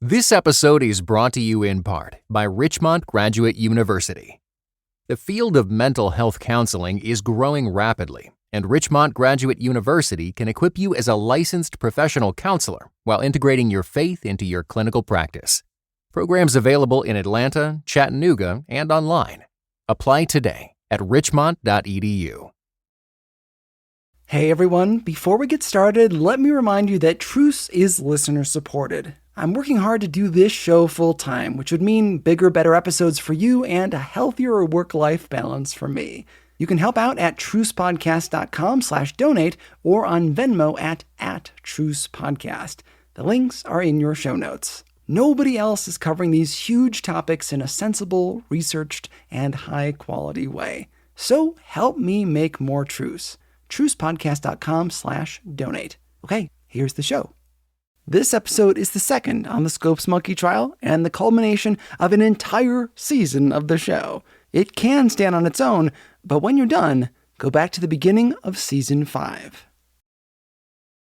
This episode is brought to you in part by Richmond Graduate University. The field of mental health counseling is growing rapidly, and Richmond Graduate University can equip you as a licensed professional counselor while integrating your faith into your clinical practice. Programs available in Atlanta, Chattanooga, and online. Apply today at richmond.edu. Hey everyone, before we get started, let me remind you that Truce is listener supported. I'm working hard to do this show full time, which would mean bigger, better episodes for you and a healthier work-life balance for me. You can help out at trucepodcast.com/donate or on Venmo at @trucepodcast. The links are in your show notes. Nobody else is covering these huge topics in a sensible, researched, and high-quality way. So help me make more Truce. trucepodcast.com/donate. Okay, here's the show. This episode is the second on the Scopes Monkey trial and the culmination of an entire season of the show. It can stand on its own, but when you're done, go back to the beginning of season 5.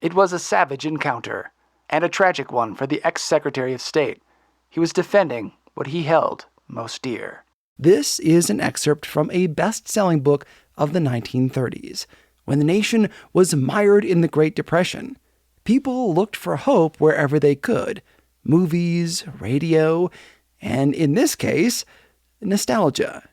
It was a savage encounter, and a tragic one for the ex-Secretary of State. He was defending what he held most dear. This is an excerpt from a best-selling book of the 1930s, when the nation was mired in the Great Depression. People looked for hope wherever they could. Movies, radio, and in this case, nostalgia.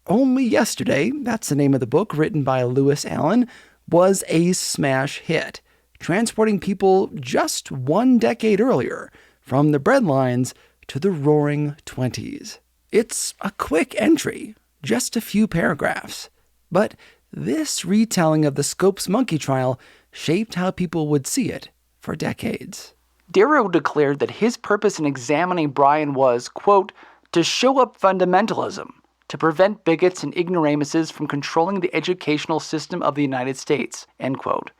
Only Yesterday, that's the name of the book written by Lewis Allen, was a smash hit, transporting people just one decade earlier, from the breadlines to the roaring 20s. It's a quick entry, just a few paragraphs. But this retelling of the Scopes Monkey trial shaped how people would see it for decades. Darrow declared that his purpose in examining Bryan was, quote, to show up fundamentalism, to prevent bigots and ignoramuses from controlling the educational system of the United States, end quote.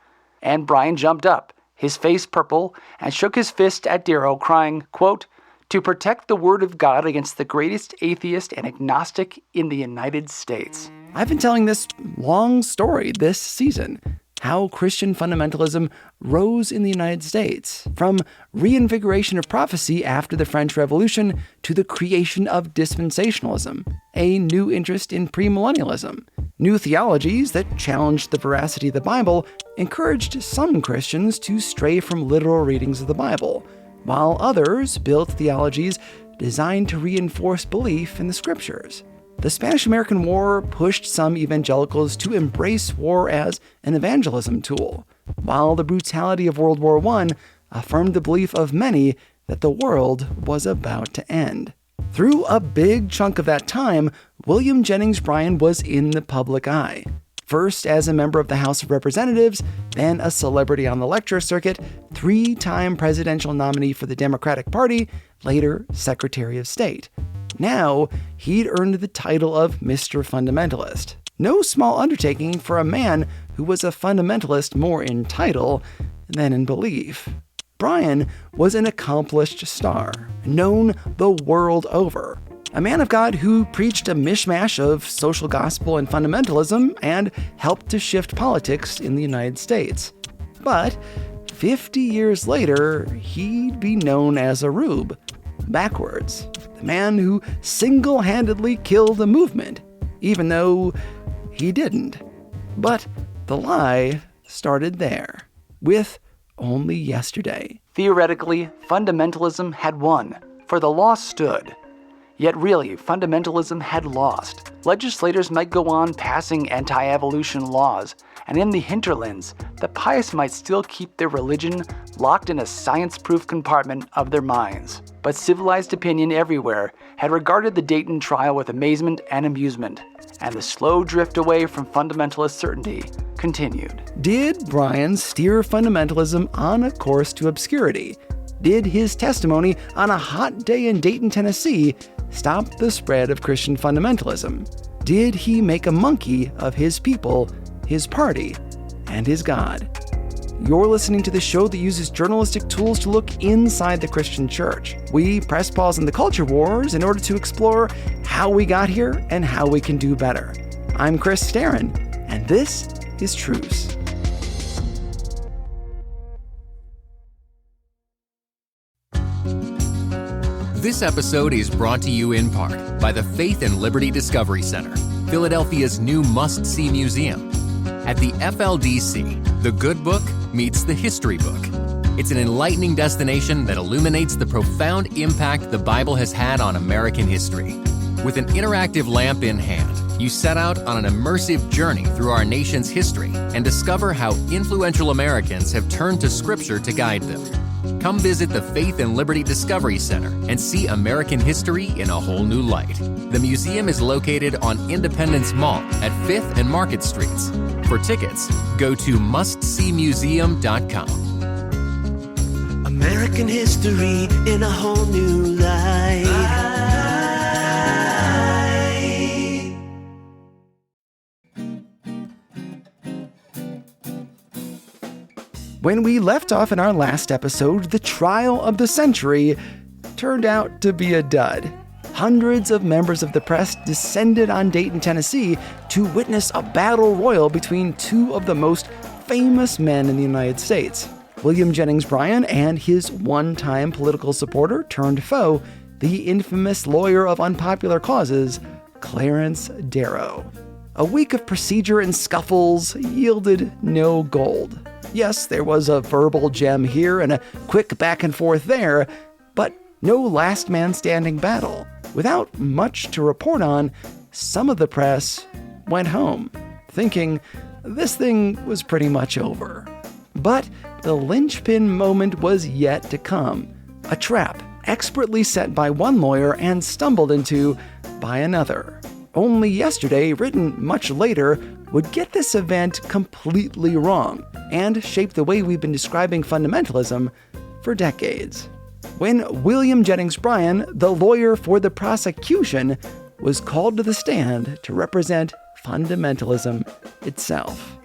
And Bryan jumped up, his face purple, and shook his fist at Darrow, crying, quote, to protect the word of God against the greatest atheist and agnostic in the United States. I've been telling this long story this season, how Christian fundamentalism rose in the United States, from reinvigoration of prophecy after the French Revolution to the creation of dispensationalism, a new interest in premillennialism. New theologies that challenged the veracity of the Bible encouraged some Christians to stray from literal readings of the Bible, while others built theologies designed to reinforce belief in the Scriptures. The Spanish-American War pushed some evangelicals to embrace war as an evangelism tool, while the brutality of World War I affirmed the belief of many that the world was about to end. Through a big chunk of that time, William Jennings Bryan was in the public eye. First as a member of the House of Representatives, then a celebrity on the lecture circuit, 3-time presidential nominee for the Democratic Party, later Secretary of State. Now, he'd earned the title of Mr. Fundamentalist. No small undertaking for a man who was a fundamentalist more in title than in belief. Bryan was an accomplished star, known the world over. A man of God who preached a mishmash of social gospel and fundamentalism and helped to shift politics in the United States. But 50 years later, he'd be known as a rube, backwards. The man who single-handedly killed a movement, even though he didn't. But the lie started there, with Only Yesterday. Theoretically, fundamentalism had won, for the law stood. Yet really, fundamentalism had lost. Legislators might go on passing anti-evolution laws, and in the hinterlands, the pious might still keep their religion locked in a science-proof compartment of their minds. But civilized opinion everywhere had regarded the Dayton trial with amazement and amusement, and the slow drift away from fundamentalist certainty continued. Did Bryan steer fundamentalism on a course to obscurity? Did his testimony on a hot day in Dayton, Tennessee, stop the spread of Christian fundamentalism? Did he make a monkey of his people, his party, and his God? You're listening to the show that uses journalistic tools to look inside the Christian church. We press pause on the culture wars in order to explore how we got here and how we can do better. I'm Chris Starrin, and this is Truce. This episode is brought to you in part by the Faith and Liberty Discovery Center, Philadelphia's new must-see museum. At the FLDC, the good book meets the history book. It's an enlightening destination that illuminates the profound impact the Bible has had on American history. With an interactive lamp in hand, you set out on an immersive journey through our nation's history and discover how influential Americans have turned to Scripture to guide them. Come visit the Faith and Liberty Discovery Center and see American history in a whole new light. The museum is located on Independence Mall at 5th and Market Streets. For tickets, go to mustseemuseum.com. American history in a whole new light. When we left off in our last episode, the trial of the century turned out to be a dud. Hundreds of members of the press descended on Dayton, Tennessee to witness a battle royal between two of the most famous men in the United States, William Jennings Bryan and his one-time political supporter turned foe, the infamous lawyer of unpopular causes, Clarence Darrow. A week of procedure and scuffles yielded no gold. Yes, there was a verbal gem here and a quick back and forth there, but no last man standing battle. Without much to report on, some of the press went home, thinking this thing was pretty much over. But the linchpin moment was yet to come. A trap expertly set by one lawyer and stumbled into by another. Only yesterday, written much later, would get this event completely wrong and shape the way we've been describing fundamentalism for decades. When William Jennings Bryan, the lawyer for the prosecution, was called to the stand to represent fundamentalism itself.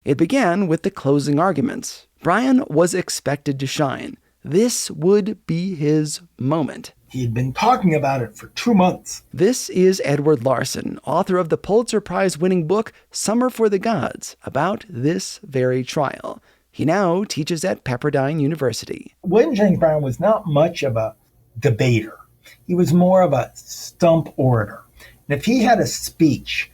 It began with the closing arguments. Bryan was expected to shine. This would be his moment. He had been talking about it for 2 months. This is Edward Larson, author of the Pulitzer Prize-winning book Summer for the Gods, about this very trial. He now teaches at Pepperdine University. William Jennings Bryan was not much of a debater. He was more of a stump orator. And if he had a speech,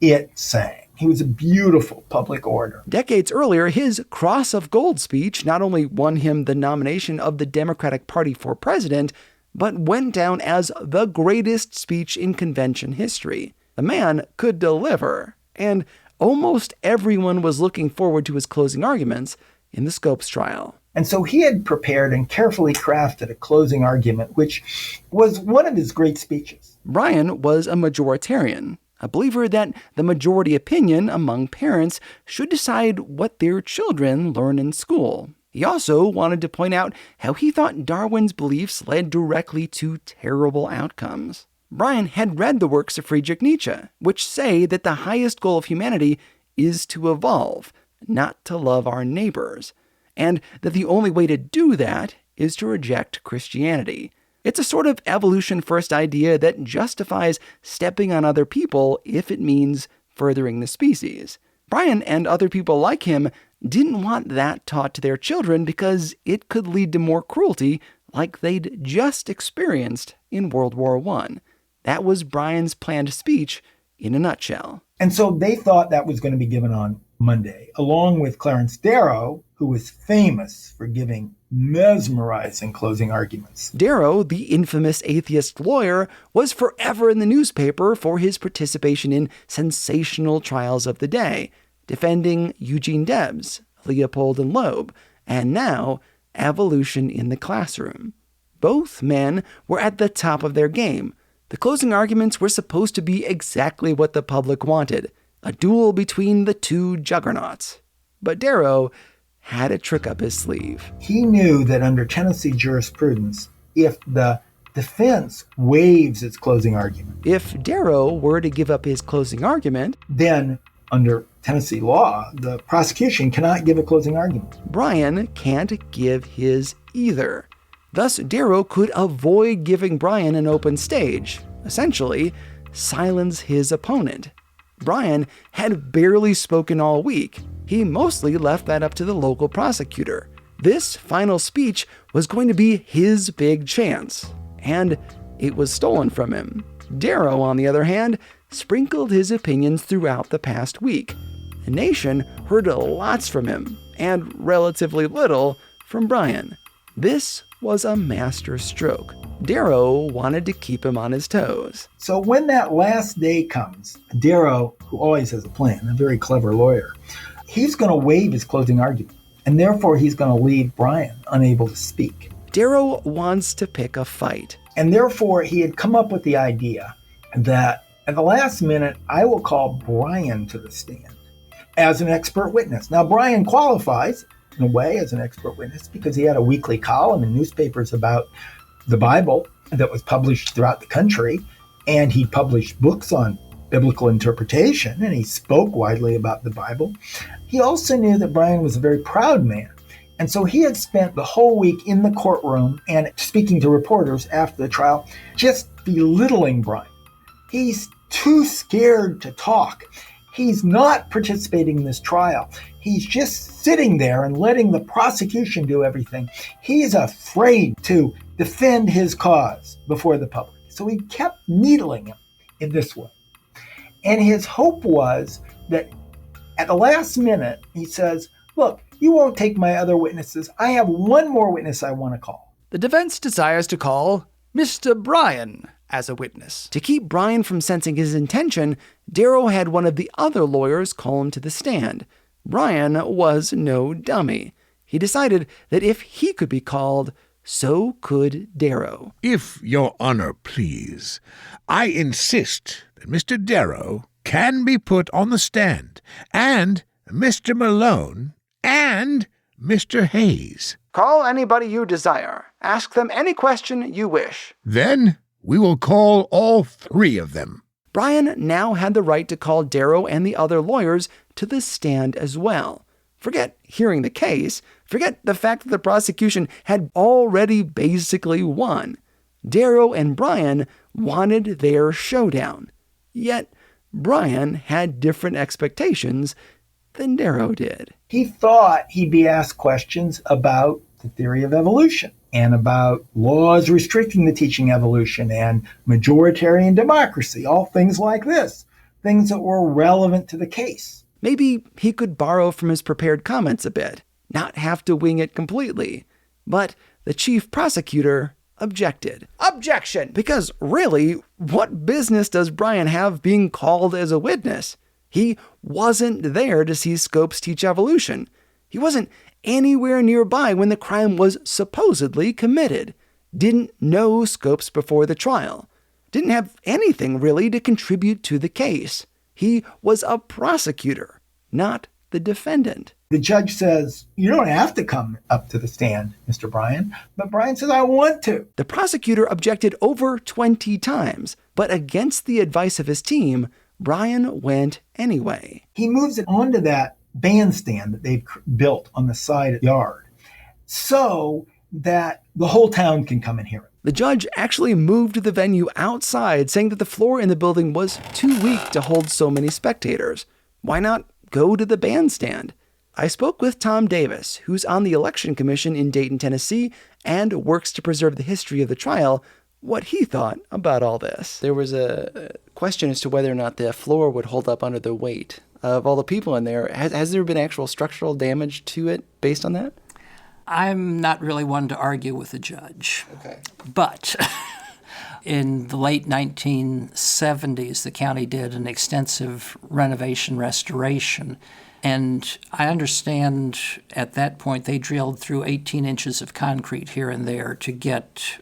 it sang. He was a beautiful public orator. Decades earlier, his Cross of Gold speech not only won him the nomination of the Democratic Party for president, but went down as the greatest speech in convention history. The man could deliver, and almost everyone was looking forward to his closing arguments in the Scopes trial. And so he had prepared and carefully crafted a closing argument, which was one of his great speeches. Bryan was a majoritarian, a believer that the majority opinion among parents should decide what their children learn in school. He also wanted to point out how he thought Darwin's beliefs led directly to terrible outcomes. Bryan had read the works of Friedrich Nietzsche, which say that the highest goal of humanity is to evolve, not to love our neighbors, and that the only way to do that is to reject Christianity. It's a sort of evolution-first idea that justifies stepping on other people if it means furthering the species. Bryan and other people like him didn't want that taught to their children because it could lead to more cruelty like they'd just experienced in World War I. That was Bryan's planned speech in a nutshell. And so they thought that was going to be given on Monday, along with Clarence Darrow, who was famous for giving mesmerizing closing arguments. Darrow, the infamous atheist lawyer, was forever in the newspaper for his participation in sensational trials of the day, defending Eugene Debs, Leopold and Loeb, and now evolution in the classroom. Both men were at the top of their game. The closing arguments were supposed to be exactly what the public wanted, a duel between the two juggernauts. But Darrow had a trick up his sleeve. He knew that under Tennessee jurisprudence, if the defense waives its closing argument, If Darrow were to give up his closing argument, then under Tennessee law, the prosecution cannot give a closing argument. Bryan can't give his either. Thus, Darrow could avoid giving Bryan an open stage, essentially silence his opponent. Bryan had barely spoken all week. He mostly left that up to the local prosecutor. This final speech was going to be his big chance. and it was stolen from him. Darrow, on the other hand, sprinkled his opinions throughout the past week. The nation heard lots from him, and relatively little from Bryan. This was a masterstroke. Darrow wanted to keep him on his toes. So when that last day comes, Darrow, who always has a plan, a very clever lawyer, he's going to waive his closing argument, and therefore he's going to leave Bryan unable to speak. Darrow wants to pick a fight. And therefore he had come up with the idea that at the last minute, I will call Bryan to the stand as an expert witness. Now, Bryan qualifies in a way as an expert witness because he had a weekly column in newspapers about the Bible that was published throughout the country, and he published books on biblical interpretation, and he spoke widely about the Bible. He also knew that Bryan was a very proud man, and so he had spent the whole week in the courtroom and speaking to reporters after the trial, just belittling Bryan. He's too scared to talk. He's not participating in this trial. He's just sitting there and letting the prosecution do everything. He's afraid to defend his cause before the public. So he kept needling him in this way. And his hope was that at the last minute, he says, look, you won't take my other witnesses. I have one more witness I want to call. The defense desires to call Mr. Bryan as a witness. To keep Bryan from sensing his intention, Darrow had one of the other lawyers call him to the stand. Bryan was no dummy. He decided that if he could be called, so could Darrow. If your honor please, I insist that Mr. Darrow can be put on the stand, and Mr. Malone, and Mr. Hayes. Call anybody you desire. Ask them any question you wish. Then we will call all three of them. Bryan now had the right to call Darrow and the other lawyers to the stand as well. Forget hearing the case. Forget the fact that the prosecution had already basically won. Darrow and Bryan wanted their showdown. Yet, Bryan had different expectations than Darrow did. He thought he'd be asked questions about the theory of evolution and about laws restricting the teaching evolution and majoritarian democracy, all things like this, things that were relevant to the case. Maybe he could borrow from his prepared comments a bit, not have to wing it completely. But the chief prosecutor objected. Objection! Because really, what business does Bryan have being called as a witness? He wasn't there to see Scopes teach evolution. He wasn't anywhere nearby when the crime was supposedly committed. Didn't know Scopes before the trial. Didn't have anything really to contribute to the case. He was a prosecutor, not the defendant. The judge says, you don't have to come up to the stand, Mr. Bryan. But Bryan says, I want to. The prosecutor objected over 20 times, but against the advice of his team, Bryan went anyway. He moves it onto that bandstand that they've built on the side of the yard so that the whole town can come and hear it. The judge actually moved the venue outside, saying that the floor in the building was too weak to hold so many spectators. Why not go to the bandstand? I spoke with Tom Davis, who's on the election commission in Dayton, Tennessee, and works to preserve the history of the trial, what he thought about all this. There was a question as to whether or not the floor would hold up under the weight of all the people in there. Has there been actual structural damage to it based on that? I'm not really one to argue with the judge. Okay. But in the late 1970s, the county did an extensive renovation restoration. And I understand at that point they drilled through 18 inches of concrete here and there to get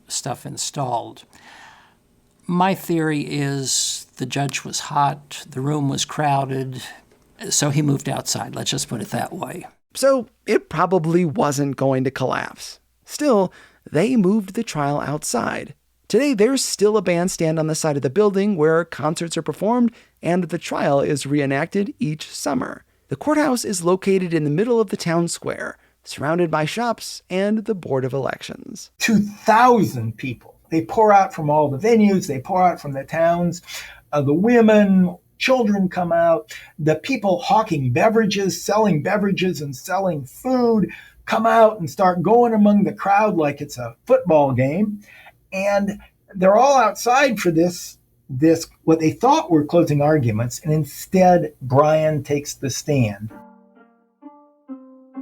stuff installed. My theory is the judge was hot, the room was crowded, so he moved outside. Let's just put it that way. So it probably wasn't going to collapse. Still, they moved the trial outside. Today, there's still a bandstand on the side of the building where concerts are performed and the trial is reenacted each summer. The courthouse is located in the middle of the town square, surrounded by shops and the Board of Elections. 2,000 people. They pour out from all the venues. They pour out from the towns. The women, children come out. The people hawking beverages, selling beverages and selling food come out and start going among the crowd like it's a football game. And they're all outside for this what they thought were closing arguments, and instead Bryan takes the stand.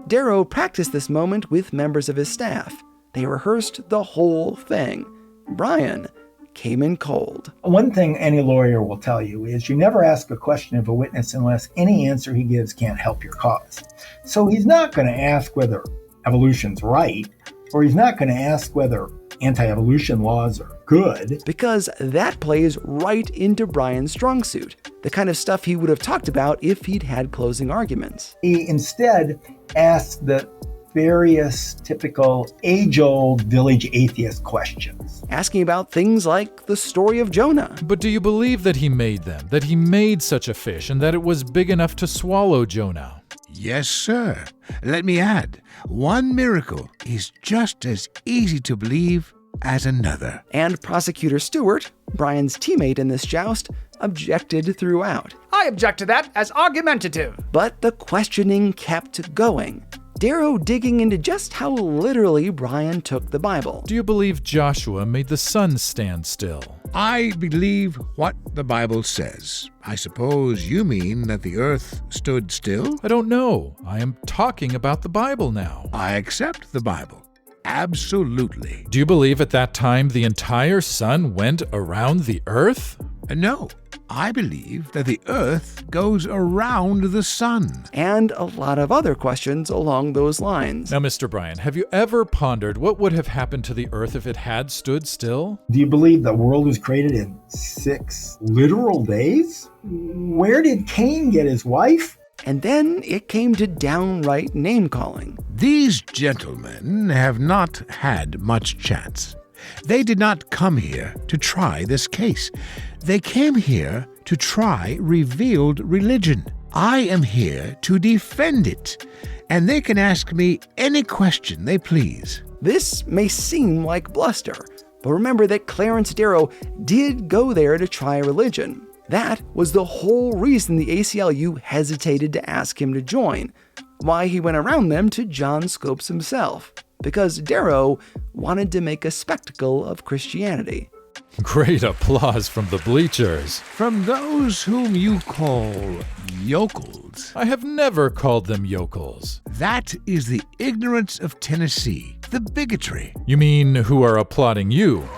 Darrow practiced this moment with members of his staff. They rehearsed the whole thing. Bryan came in cold. One thing any lawyer will tell you is you never ask a question of a witness unless any answer he gives can't help your cause. So he's not going to ask whether evolution's right, or he's not going to ask whether anti-evolution laws are good. Because that plays right into Bryan's strong suit, the kind of stuff he would have talked about if he'd had closing arguments. He instead asked the various typical age-old village atheist questions. Asking about things like the story of Jonah. But do you believe that he made them, that he made such a fish, and that it was big enough to swallow Jonah? Yes, sir. Let me add, one miracle is just as easy to believe as another. And Prosecutor Stewart, Bryan's teammate in this joust, objected throughout. I object to that as argumentative. But the questioning kept going. Darrow digging into just how literally Bryan took the Bible. Do you believe Joshua made the sun stand still? I believe what the Bible says. I suppose you mean that the earth stood still? I don't know. I am talking about the Bible now. I accept the Bible. Absolutely. Do you believe at that time the entire sun went around the earth? No. I believe that the earth goes around the sun. And a lot of other questions along those lines. Now, Mr. Bryan, have you ever pondered what would have happened to the earth if it had stood still? Do you believe the world was created in 6 literal days? Where did Cain get his wife? And then it came to downright name-calling. These gentlemen have not had much chance. They did not come here to try this case. They came here to try revealed religion. I am here to defend it, and they can ask me any question they please. This may seem like bluster, but remember that Clarence Darrow did go there to try religion. That was the whole reason the ACLU hesitated to ask him to join, why he went around them to John Scopes himself, because Darrow wanted to make a spectacle of Christianity. Great applause from the bleachers. From those whom you call yokels. I have never called them yokels. That is the ignorance of Tennessee, the bigotry. You mean who are applauding you?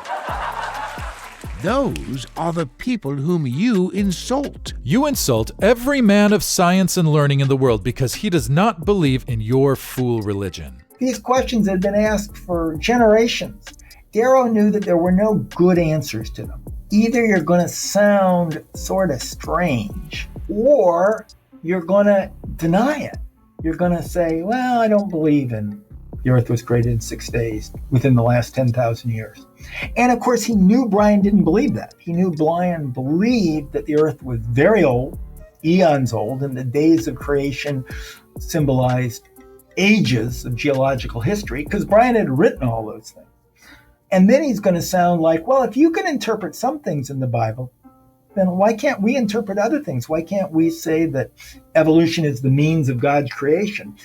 Those are the people whom you insult. You insult every man of science and learning in the world because he does not believe in your fool religion. These questions had been asked for generations. Darrow knew that there were no good answers to them. Either you're going to sound sort of strange, or you're going to deny it. You're going to say, well, I don't believe in the earth was created in 6 days within the last 10,000 years. And of course, he knew Bryan didn't believe that. He knew Bryan believed that the earth was very old, eons old, and the days of creation symbolized ages of geological history, because Bryan had written all those things. And then he's going to sound like, well, if you can interpret some things in the Bible, then why can't we interpret other things? Why can't we say that evolution is the means of God's creation?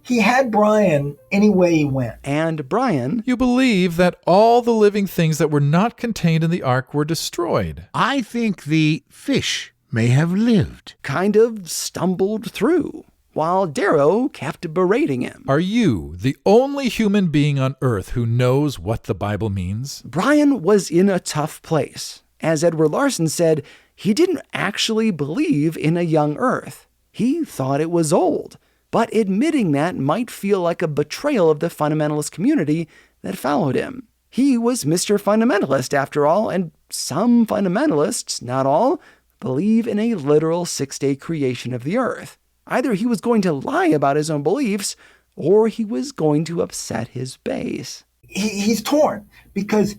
He had Bryan any way he went. And Bryan, you believe that all the living things that were not contained in the ark were destroyed. I think the fish may have lived. kind of stumbled through, while Darrow kept berating him. Are you the only human being on earth who knows what the Bible means? Bryan was in a tough place. As Edward Larson said, he didn't actually believe in a young earth. He thought it was old. But admitting that might feel like a betrayal of the fundamentalist community that followed him. He was Mr. Fundamentalist after all, and some fundamentalists, not all, believe in a literal 6-day creation of the earth. Either he was going to lie about his own beliefs, or he was going to upset his base. He's torn because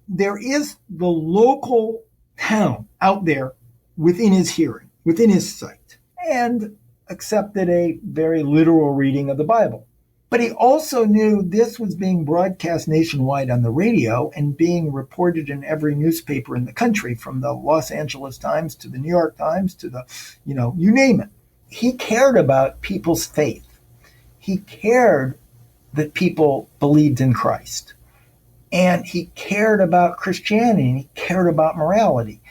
there is the local town out there within his hearing, within his sight, and accepted a very literal reading of the Bible. But he also knew this was being broadcast nationwide on the radio and being reported in every newspaper in the country, from the Los Angeles Times to the New York Times to the, you name it. He cared about people's faith. He cared that people believed in Christ. And he cared about Christianity, and he cared about morality.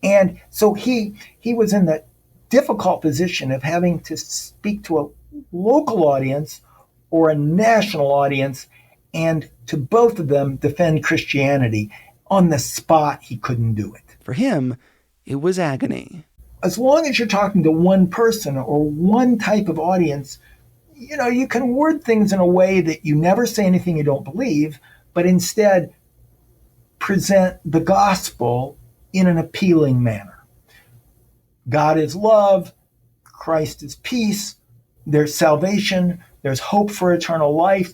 And so he was in the difficult position of having to speak to a local audience or a national audience, and to both of them defend Christianity. On the spot, he couldn't do it. For him, it was agony. As long as you're talking to one person or one type of audience, you can word things in a way that you never say anything you don't believe, but instead present the gospel in an appealing manner. God is love, Christ is peace, there's salvation, there's hope for eternal life.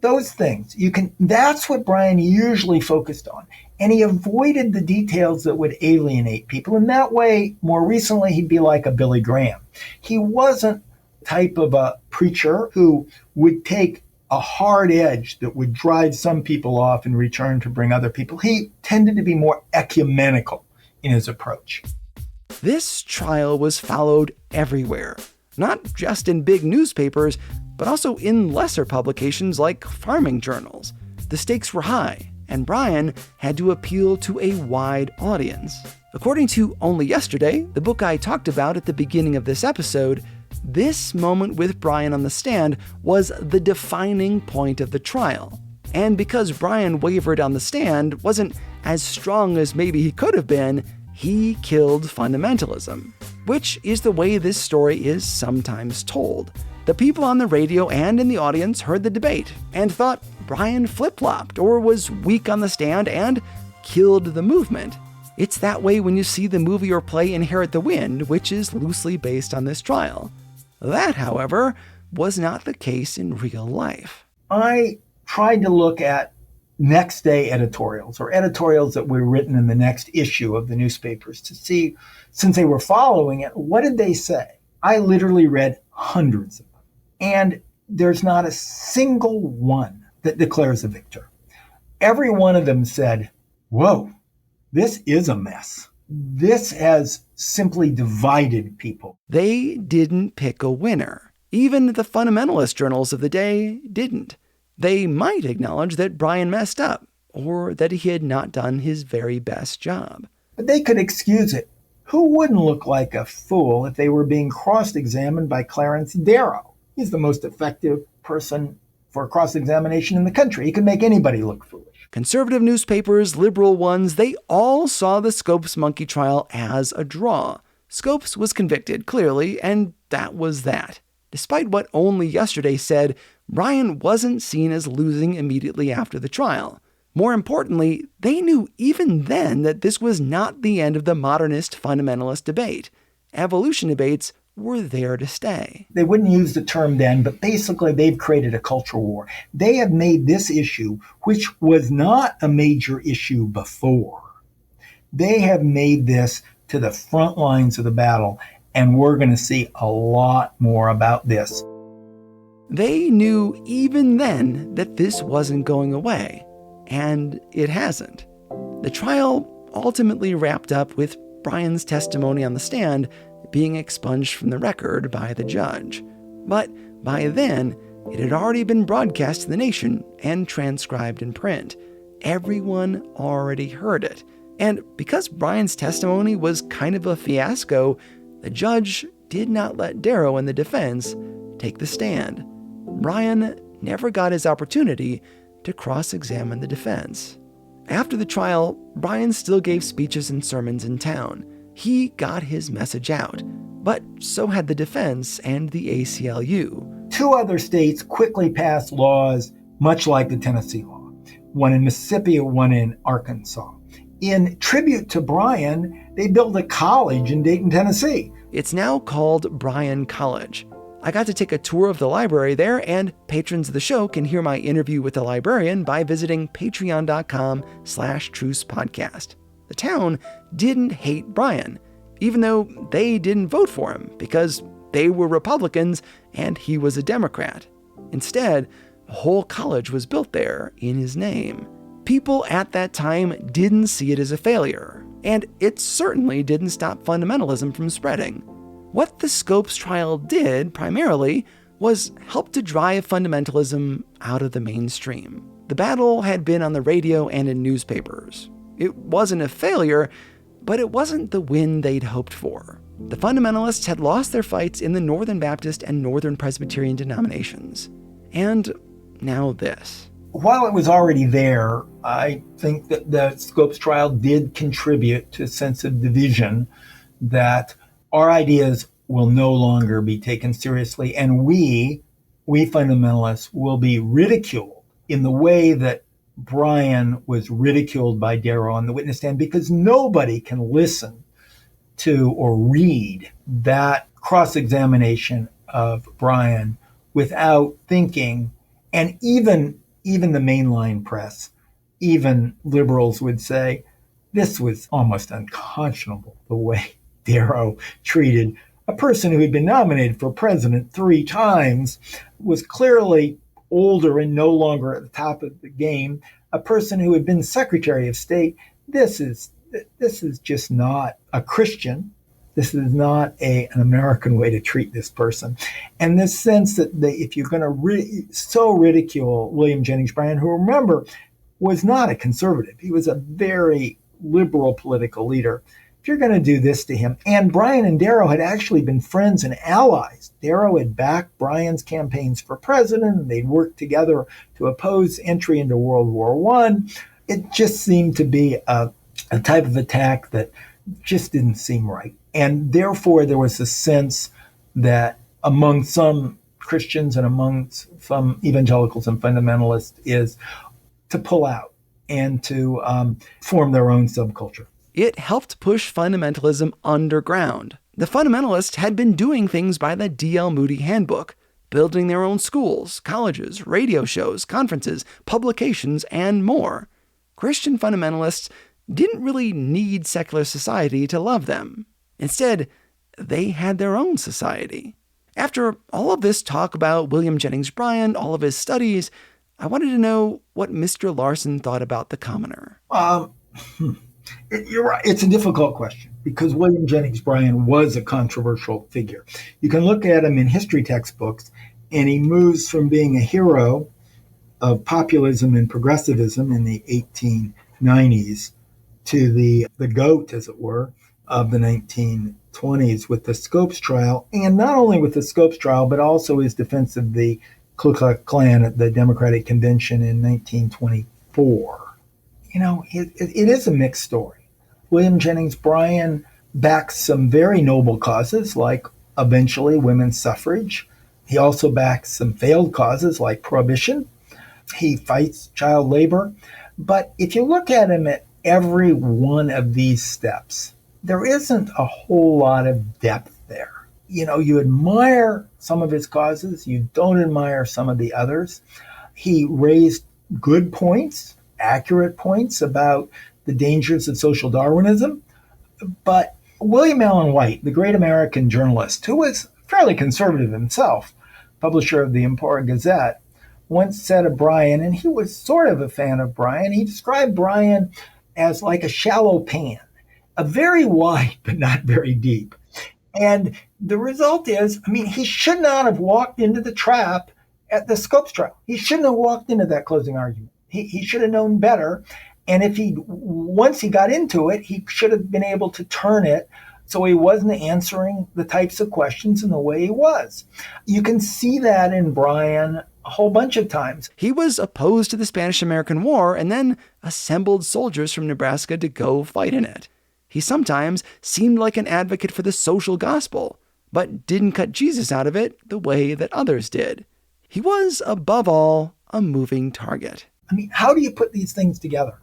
Those things. That's what Bryan usually focused on. And he avoided the details that would alienate people. In that way, more recently, he'd be like a Billy Graham. He wasn't the type of a preacher who would take a hard edge that would drive some people off in return to bring other people. He tended to be more ecumenical in his approach. This trial was followed everywhere, not just in big newspapers, but also in lesser publications like farming journals. The stakes were high, and Bryan had to appeal to a wide audience. According to Only Yesterday, the book I talked about at the beginning of this episode, this moment with Bryan on the stand was the defining point of the trial. And because Bryan wavered on the stand wasn't as strong as maybe he could have been, he killed fundamentalism, which is the way this story is sometimes told. The people on the radio and in the audience heard the debate and thought Bryan flip-flopped or was weak on the stand and killed the movement. It's that way when you see the movie or play Inherit the Wind, which is loosely based on this trial. That, however, was not the case in real life. I tried to look at next day editorials or editorials that were written in the next issue of the newspapers to see, since they were following it, what did they say? I literally read hundreds of them. And there's not a single one that declares a victor. Every one of them said, whoa, this is a mess. This has simply divided people. They didn't pick a winner. Even the fundamentalist journals of the day didn't. They might acknowledge that Bryan messed up, or that he had not done his very best job. But they could excuse it. Who wouldn't look like a fool if they were being cross-examined by Clarence Darrow? He's the most effective person for cross-examination in the country. He can make anybody look foolish. Conservative newspapers, liberal ones, they all saw the Scopes monkey trial as a draw. Scopes was convicted, clearly, and that was that. Despite what Only Yesterday said, Bryan wasn't seen as losing immediately after the trial. More importantly, they knew even then that this was not the end of the modernist fundamentalist debate. Evolution debates were there to stay. They wouldn't use the term then, but basically they've created a culture war. They have made this issue, which was not a major issue before, they have made this to the front lines of the battle, and we're going to see a lot more about this. They knew even then that this wasn't going away, and it hasn't. The trial ultimately wrapped up with Bryan's testimony on the stand being expunged from the record by the judge. But by then, it had already been broadcast to the nation and transcribed in print. Everyone already heard it. And because Bryan's testimony was kind of a fiasco, the judge did not let Darrow and the defense take the stand. Bryan never got his opportunity to cross-examine the defense. After the trial, Bryan still gave speeches and sermons in town. He got his message out, but so had the defense and the ACLU. 2 other states quickly passed laws much like the Tennessee law, one in Mississippi and one in Arkansas. In tribute to Bryan, they built a college in Dayton, Tennessee. It's now called Bryan College. I got to take a tour of the library there, and patrons of the show can hear my interview with the librarian by visiting patreon.com/Truce podcast. The town didn't hate Bryan, even though they didn't vote for him because they were Republicans and he was a Democrat. Instead, a whole college was built there in his name. People at that time didn't see it as a failure, and it certainly didn't stop fundamentalism from spreading. What the Scopes trial did, primarily, was help to drive fundamentalism out of the mainstream. The battle had been on the radio and in newspapers. It wasn't a failure, but it wasn't the win they'd hoped for. The fundamentalists had lost their fights in the Northern Baptist and Northern Presbyterian denominations. And now this. While it was already there, I think that the Scopes trial did contribute to a sense of division, that our ideas will no longer be taken seriously, and we fundamentalists will be ridiculed in the way that Bryan was ridiculed by Darrow on the witness stand, because nobody can listen to or read that cross-examination of Bryan without thinking, and even the mainline press, even liberals would say, this was almost unconscionable, the way Darrow treated a person who had been nominated for president 3 times, was clearly older and no longer at the top of the game, a person who had been Secretary of State. This is just not a Christian. This is not an American way to treat this person. And this sense that if you're going to so ridicule William Jennings Bryan, who, remember, was not a conservative. He was a very liberal political leader. If you're going to do this to him, and Bryan and Darrow had actually been friends and allies. Darrow had backed Bryan's campaigns for president, and they'd worked together to oppose entry into World War I. It just seemed to be a type of attack that just didn't seem right. And therefore, there was a sense that among some Christians and among some evangelicals and fundamentalists is to pull out and to form their own subculture. It helped push fundamentalism underground. The fundamentalists had been doing things by the D.L. Moody Handbook, building their own schools, colleges, radio shows, conferences, publications, and more. Christian fundamentalists didn't really need secular society to love them. Instead, they had their own society. After all of this talk about William Jennings Bryan, all of his studies, I wanted to know what Mr. Larson thought about the commoner. You're right. It's a difficult question because William Jennings Bryan was a controversial figure. You can look at him in history textbooks, and he moves from being a hero of populism and progressivism in the 1890s to the GOAT, as it were, of the 1920s with the Scopes trial, and not only with the Scopes trial, but also his defense of the Ku Klux Klan at the Democratic Convention in 1924. You know, it is a mixed story. William Jennings Bryan backs some very noble causes, like eventually women's suffrage. He also backs some failed causes like prohibition. He fights child labor. But if you look at him at every one of these steps, there isn't a whole lot of depth there. You know, you admire some of his causes, you don't admire some of the others. He raised good points, accurate points about the dangers of social Darwinism. But William Allen White, the great American journalist, who was fairly conservative himself, publisher of the Emporia Gazette, once said of Bryan, and he was sort of a fan of Bryan, he described Bryan as like a shallow pan, a very wide but not very deep. And the result is, I mean, he should not have walked into the trap at the Scopes trial. He shouldn't have walked into that closing argument. He should have known better. And once he got into it, he should have been able to turn it so he wasn't answering the types of questions in the way he was. You can see that in Bryan a whole bunch of times. He was opposed to the Spanish-American War and then assembled soldiers from Nebraska to go fight in it. He sometimes seemed like an advocate for the social gospel, but didn't cut Jesus out of it the way that others did. He was, above all, a moving target. I mean, how do you put these things together?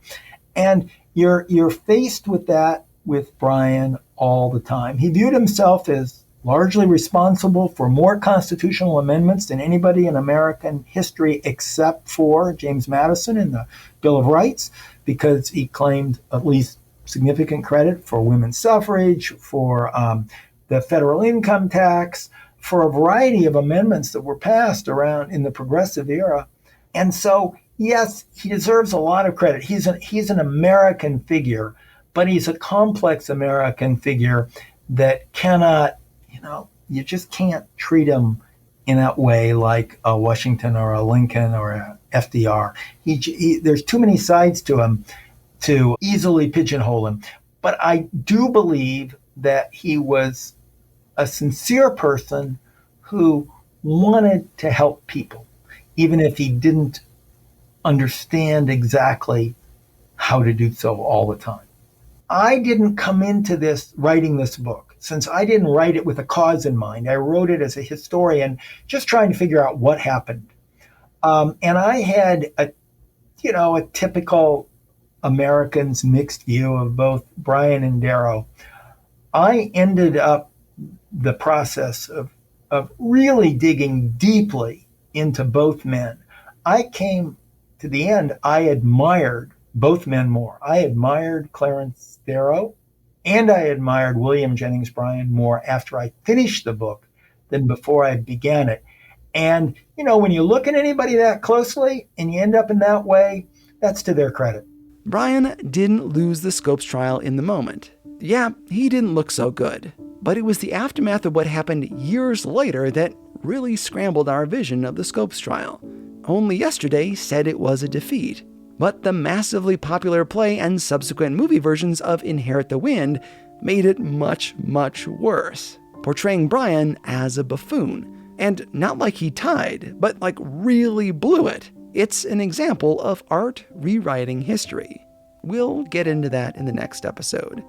And you're faced with that with Bryan all the time. He viewed himself as largely responsible for more constitutional amendments than anybody in American history except for James Madison in the Bill of Rights, because he claimed at least significant credit for women's suffrage, for the federal income tax, for a variety of amendments that were passed around in the progressive era. And so, yes, he deserves a lot of credit. He's an American figure, but he's a complex American figure that cannot, you just can't treat him in that way like a Washington or a Lincoln or FDR. There's too many sides to him to easily pigeonhole him. But I do believe that he was a sincere person who wanted to help people, even if he didn't understand exactly how to do so all the time. I didn't come into this writing this book, since I didn't write it with a cause in mind. I wrote it as a historian, just trying to figure out what happened. And I had a typical American's mixed view of both Bryan and Darrow. I ended up the process of really digging deeply into both men. I came to the end, I admired both men more. I admired Clarence Darrow and I admired William Jennings Bryan more after I finished the book than before I began it. And, when you look at anybody that closely and you end up in that way, that's to their credit. Bryan didn't lose the Scopes trial in the moment. Yeah, he didn't look so good. But it was the aftermath of what happened years later that really scrambled our vision of the Scopes trial. Only yesterday said it was a defeat. But the massively popular play and subsequent movie versions of Inherit the Wind made it much, much worse, portraying Bryan as a buffoon. And not like he tied, but like really blew it. It's an example of art rewriting history. We'll get into that in the next episode.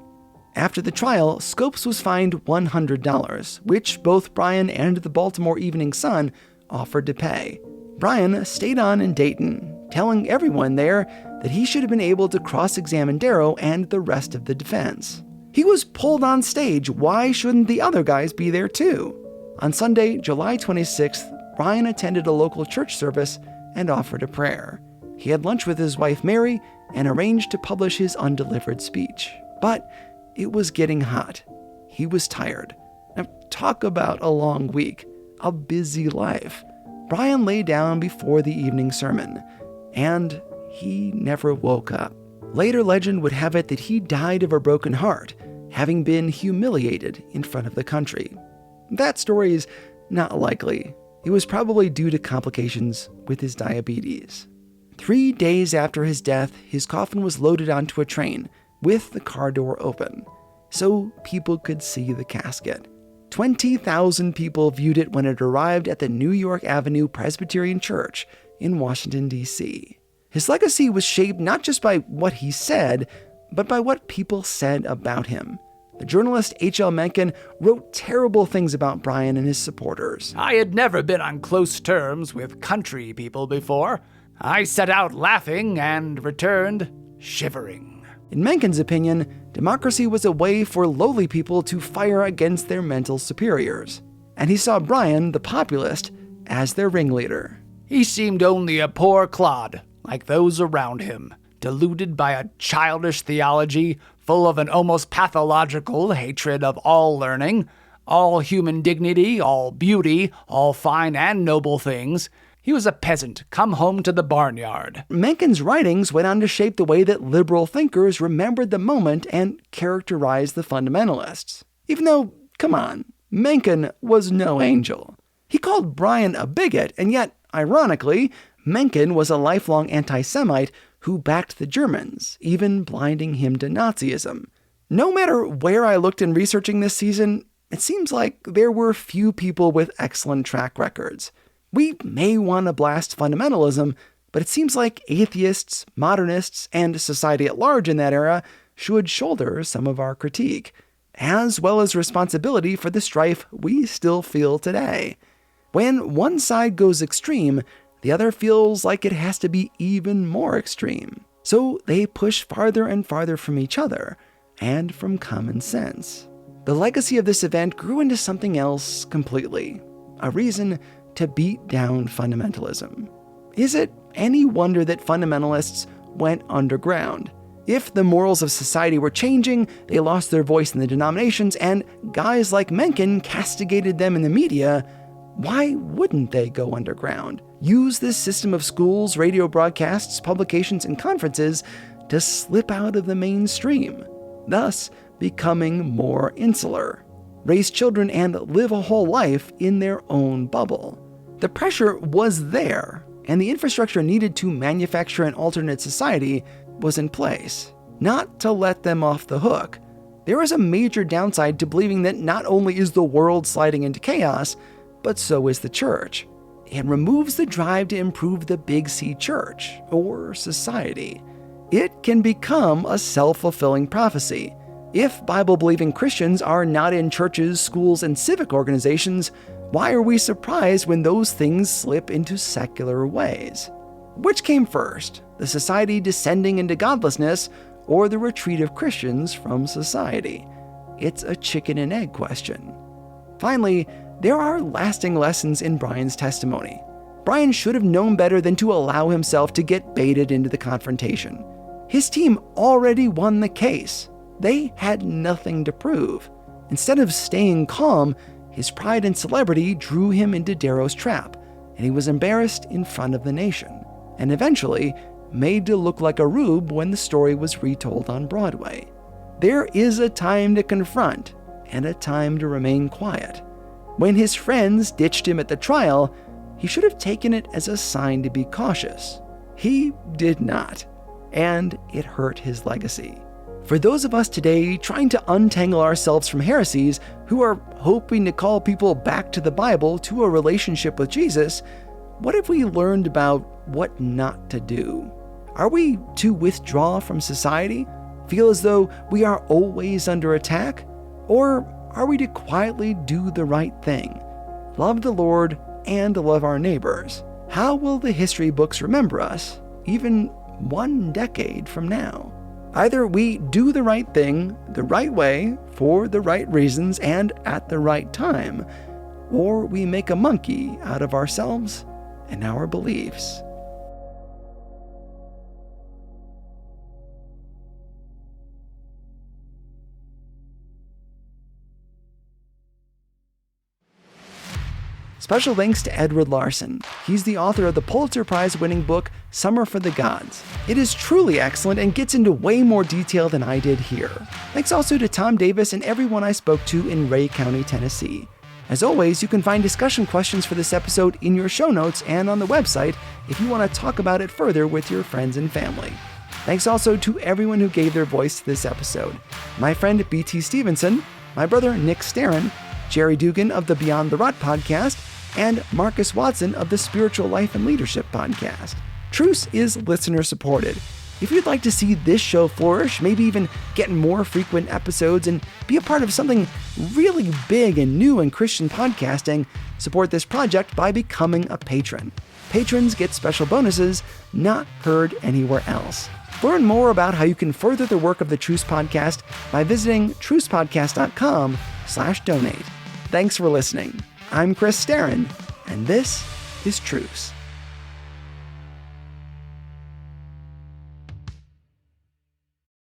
After the trial, Scopes was fined $100, which both Bryan and the Baltimore Evening Sun offered to pay. Bryan stayed on in Dayton, telling everyone there that he should have been able to cross-examine Darrow and the rest of the defense. He was pulled on stage. Why shouldn't the other guys be there too? On Sunday, July 26th, Bryan attended a local church service and offered a prayer. He had lunch with his wife Mary and arranged to publish his undelivered speech. But it was getting hot. He was tired. Now, talk about a long week, a busy life. Bryan lay down before the evening sermon, and he never woke up. Later legend would have it that he died of a broken heart, having been humiliated in front of the country. That story is not likely. It was probably due to complications with his diabetes. 3 days after his death, his coffin was loaded onto a train with the car door open, so people could see the casket. 20,000 people viewed it when it arrived at the New York Avenue Presbyterian Church in Washington, D.C. His legacy was shaped not just by what he said, but by what people said about him. The journalist H.L. Mencken wrote terrible things about Bryan and his supporters. I had never been on close terms with country people before. I set out laughing and returned shivering. In Mencken's opinion, democracy was a way for lowly people to fire against their mental superiors. And he saw Bryan, the populist, as their ringleader. He seemed only a poor clod, like those around him, deluded by a childish theology full of an almost pathological hatred of all learning, all human dignity, all beauty, all fine and noble things. He was a peasant come home to the barnyard. Mencken's writings went on to shape the way that liberal thinkers remembered the moment and characterized the fundamentalists. Even though, come on, Mencken was no angel. He called Bryan a bigot, and yet, ironically, Mencken was a lifelong anti-Semite who backed the Germans, even blinding him to Nazism. No matter where I looked in researching this season, it seems like there were few people with excellent track records. We may want to blast fundamentalism, but it seems like atheists, modernists, and society at large in that era should shoulder some of our critique, as well as responsibility for the strife we still feel today. When one side goes extreme, the other feels like it has to be even more extreme. So they push farther and farther from each other, and from common sense. The legacy of this event grew into something else completely, a reason to beat down fundamentalism. Is it any wonder that fundamentalists went underground? If the morals of society were changing, they lost their voice in the denominations, and guys like Mencken castigated them in the media, why wouldn't they go underground? Use this system of schools, radio broadcasts, publications, and conferences to slip out of the mainstream, thus becoming more insular. Raise children and live a whole life in their own bubble. The pressure was there, and the infrastructure needed to manufacture an alternate society was in place. Not to let them off the hook. There is a major downside to believing that not only is the world sliding into chaos, but so is the church. It removes the drive to improve the Big C church, or society. It can become a self-fulfilling prophecy. If Bible-believing Christians are not in churches, schools, and civic organizations, why are we surprised when those things slip into secular ways? Which came first, the society descending into godlessness, or the retreat of Christians from society? It's a chicken and egg question. Finally, there are lasting lessons in Bryan's testimony. Bryan should have known better than to allow himself to get baited into the confrontation. His team already won the case. They had nothing to prove. Instead of staying calm, his pride and celebrity drew him into Darrow's trap, and he was embarrassed in front of the nation, and eventually made to look like a rube when the story was retold on Broadway. There is a time to confront, and a time to remain quiet. When his friends ditched him at the trial, he should have taken it as a sign to be cautious. He did not, and it hurt his legacy. For those of us today trying to untangle ourselves from heresies who are hoping to call people back to the Bible to a relationship with Jesus, what have we learned about what not to do? Are we to withdraw from society, feel as though we are always under attack? Or are we to quietly do the right thing, love the Lord and love our neighbors? How will the history books remember us, even 1 decade from now? Either we do the right thing, the right way, for the right reasons, and at the right time, or we make a monkey out of ourselves and our beliefs. Special thanks to Edward Larson. He's the author of the Pulitzer Prize-winning book, Summer for the Gods. It is truly excellent and gets into way more detail than I did here. Thanks also to Tom Davis and everyone I spoke to in Rhea County, Tennessee. As always, you can find discussion questions for this episode in your show notes and on the website if you want to talk about it further with your friends and family. Thanks also to everyone who gave their voice to this episode. My friend B.T. Stevenson, my brother Nick Starrin, Jerry Dugan of the Beyond the Rut podcast, and Marcus Watson of the Spiritual Life and Leadership podcast. Truce is listener-supported. If you'd like to see this show flourish, maybe even get more frequent episodes and be a part of something really big and new in Christian podcasting, support this project by becoming a patron. Patrons get special bonuses not heard anywhere else. Learn more about how you can further the work of the Truce Podcast by visiting trucepodcast.com/donate. Thanks for listening. I'm Chris Starrin, and this is Truce.